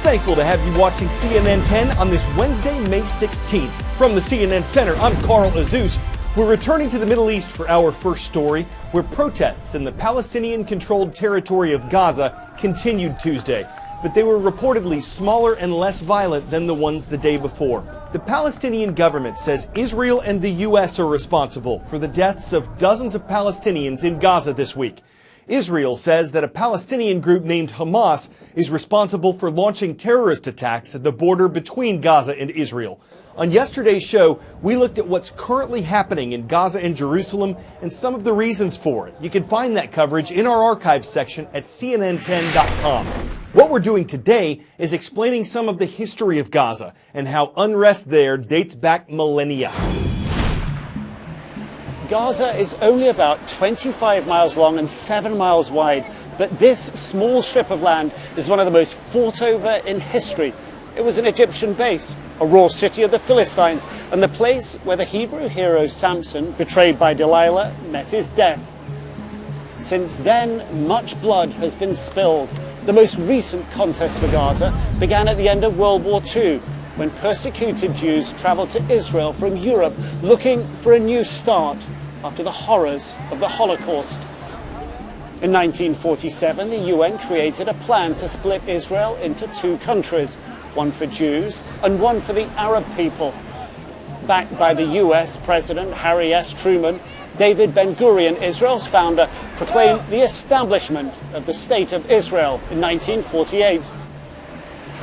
thankful to have you watching CNN 10 on this Wednesday, May 16th. From the CNN Center, I'm Carl Azuz. We're returning to the Middle East for our first story, where protests in the Palestinian-controlled territory of Gaza continued Tuesday, but they were reportedly smaller and less violent than the ones the day before. The Palestinian government says Israel and the U.S. are responsible for the deaths of dozens of Palestinians in Gaza this week. Israel says that a Palestinian group named Hamas is responsible for launching terrorist attacks at the border between Gaza and Israel. On yesterday's show, we looked at what's currently happening in Gaza and Jerusalem and some of the reasons for it. You can find that coverage in our archives section at CNN10.com. What we're doing today is explaining some of the history of Gaza and how unrest there dates back millennia. Gaza is only about 25 miles long and 7 miles wide, but this small strip of land is one of the most fought over in history. It was an Egyptian base, a raw city of the Philistines, and the place where the Hebrew hero Samson, betrayed by Delilah, met his death. Since then, much blood has been spilled. The most recent contest for Gaza began at the end of World War II, when persecuted Jews traveled to Israel from Europe looking for a new start after the horrors of the Holocaust. In 1947, the UN created a plan to split Israel into two countries, one for Jews and one for the Arab people. Backed by the US President Harry S. Truman, David Ben-Gurion, Israel's founder, proclaimed the establishment of the State of Israel in 1948.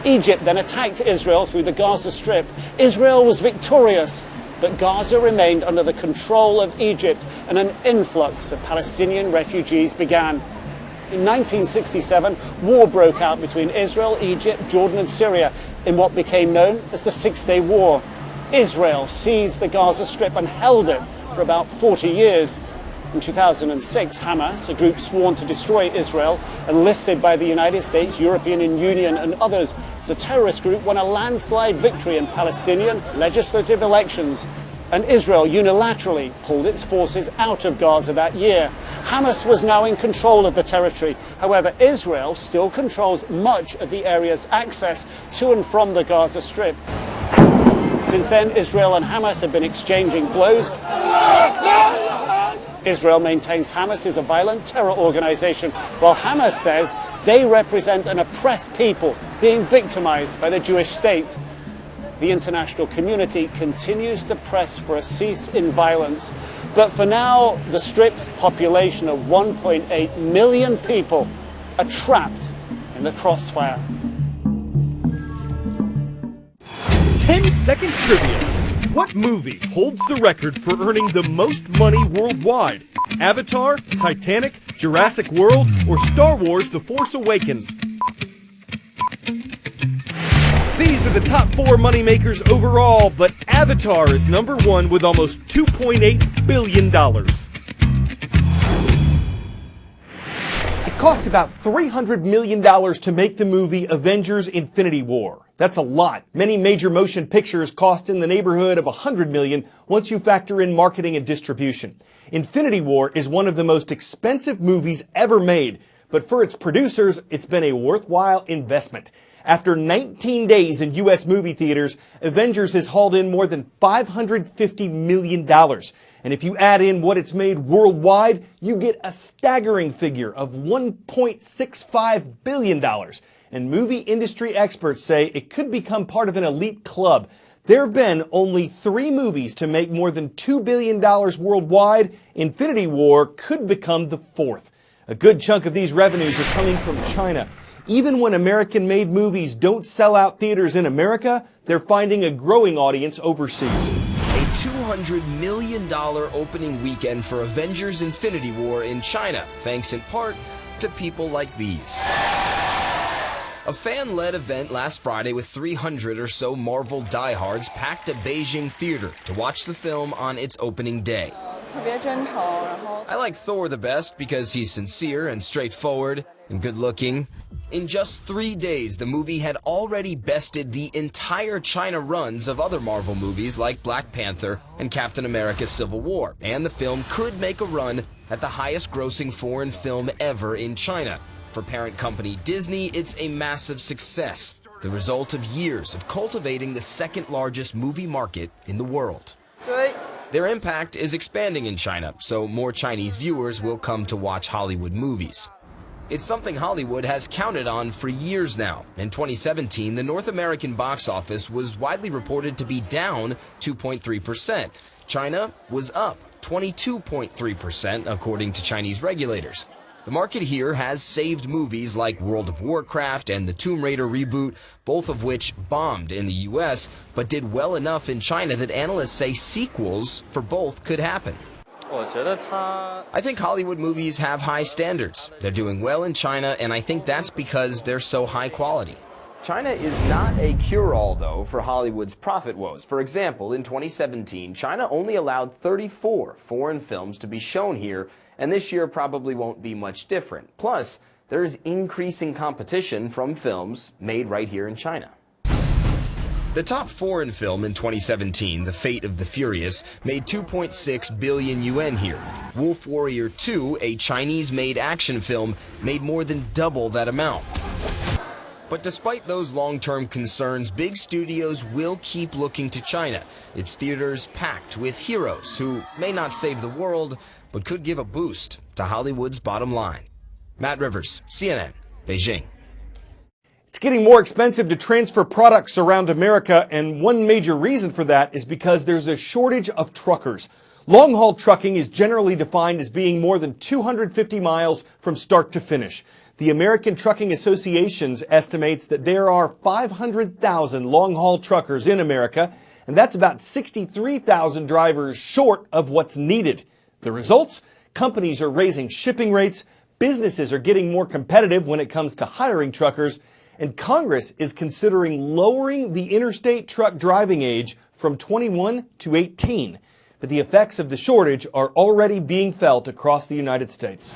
Egypt then attacked Israel through the Gaza Strip. Israel was victorious, but Gaza remained under the control of Egypt, and an influx of Palestinian refugees began. In 1967, war broke out between Israel, Egypt, Jordan and Syria in what became known as the Six-Day War. Israel seized the Gaza Strip and held it for about 40 years. In 2006, Hamas, a group sworn to destroy Israel and listed by the United States, European Union and others as a terrorist group, won a landslide victory in Palestinian legislative elections. And Israel unilaterally pulled its forces out of Gaza that year. Hamas was now in control of the territory. However, Israel still controls much of the area's access to and from the Gaza Strip. Since then, Israel and Hamas have been exchanging blows. Israel maintains Hamas is a violent terror organization, while Hamas says they represent an oppressed people being victimized by the Jewish state. The international community continues to press for a cease in violence. But for now, the Strip's population of 1.8 million people are trapped in the crossfire. 10-second trivia. What movie holds the record for earning the most money worldwide? Avatar, Titanic, Jurassic World, or Star Wars: The Force Awakens? These are the top 4 moneymakers overall, but Avatar is number 1 with almost $2.8 billion. It cost about $300 million to make the movie Avengers: Infinity War. That's a lot. Many major motion pictures cost in the neighborhood of $100 million once you factor in marketing and distribution. Infinity War is one of the most expensive movies ever made, but for its producers, it's been a worthwhile investment. After 19 days in U.S. movie theaters, Avengers has hauled in more than $550 million. And if you add in what it's made worldwide, you get a staggering figure of $1.65 billion. And movie industry experts say it could become part of an elite club. There have been only 3 movies to make more than $2 billion worldwide. Infinity War could become the 4th. A good chunk of these revenues are coming from China. Even when American-made movies don't sell out theaters in America, they're finding a growing audience overseas. A $200 million opening weekend for Avengers: Infinity War in China, thanks in part to people like these. A fan-led event last Friday with 300 or so Marvel diehards packed a Beijing theater to watch the film on its opening day. I like Thor the best because he's sincere and straightforward and good-looking. In just 3 days, the movie had already bested the entire China runs of other Marvel movies like Black Panther and Captain America: Civil War, and the film could make a run at the highest-grossing foreign film ever in China. For parent company Disney, it's a massive success. the result of years of cultivating the second largest movie market in the world. Their impact is expanding in China, so more Chinese viewers will come to watch Hollywood movies. It's something Hollywood has counted on for years now. In 2017, the North American box office was widely reported to be down 2.3%. China was up 22.3%, according to Chinese regulators. The market here has saved movies like World of Warcraft and the Tomb Raider reboot, both of which bombed in the US, but did well enough in China that analysts say sequels for both could happen. I think Hollywood movies have high standards. They're doing well in China, and I think that's because they're so high quality. China is not a cure-all, though, for Hollywood's profit woes. For example, in 2017, China only allowed 34 foreign films to be shown here, and this year probably won't be much different. Plus, there's increasing competition from films made right here in China. The top foreign film in 2017, The Fate of the Furious, made 2.6 billion yuan here. Wolf Warrior 2, a Chinese-made action film, made more than double that amount. But despite those long-term concerns, big studios will keep looking to China. Its theaters packed with heroes who may not save the world, but could give a boost to Hollywood's bottom line. Matt Rivers, CNN, Beijing. It's getting more expensive to transfer products around America, and one major reason for that is because there's a shortage of truckers. Long-haul trucking is generally defined as being more than 250 miles from start to finish. The American Trucking Association estimates that there are 500,000 long-haul truckers in America, and that's about 63,000 drivers short of what's needed. The results? Companies are raising shipping rates, businesses are getting more competitive when it comes to hiring truckers, and Congress is considering lowering the interstate truck driving age from 21 to 18. But the effects of the shortage are already being felt across the United States.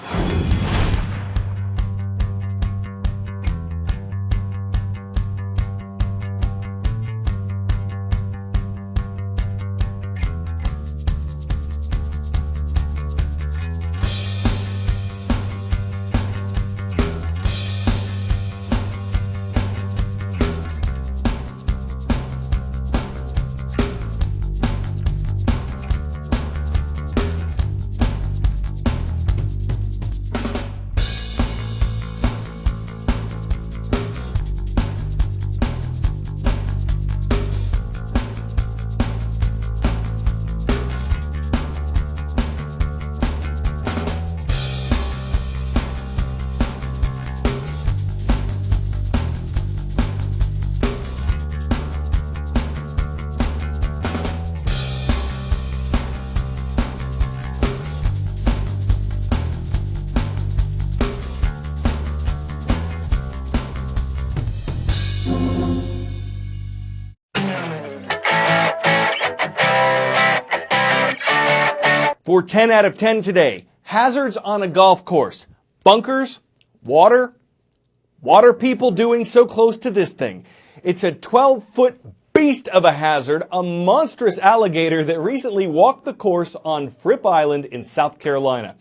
For 10 out of 10 today, hazards on a golf course, bunkers, water people doing so close to this thing. It's a 12-foot beast of a hazard, a monstrous alligator that recently walked the course on Fripp Island in South Carolina.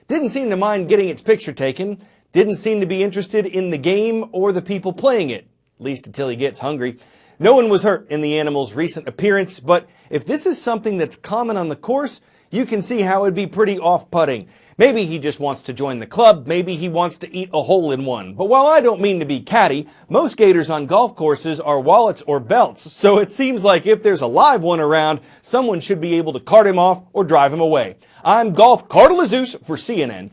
Didn't seem to mind getting its picture taken, didn't seem to be interested in the game or the people playing it, at least until he gets hungry. No one was hurt in the animal's recent appearance, but if this is something that's common on the course, you can see how it'd be pretty off-putting. Maybe he just wants to join the club, maybe he wants to eat a hole-in-one. But while I don't mean to be catty, most gators on golf courses are wallets or belts, so it seems like if there's a live one around, someone should be able to cart him off or drive him away. I'm Golf Cartel Azus for CNN.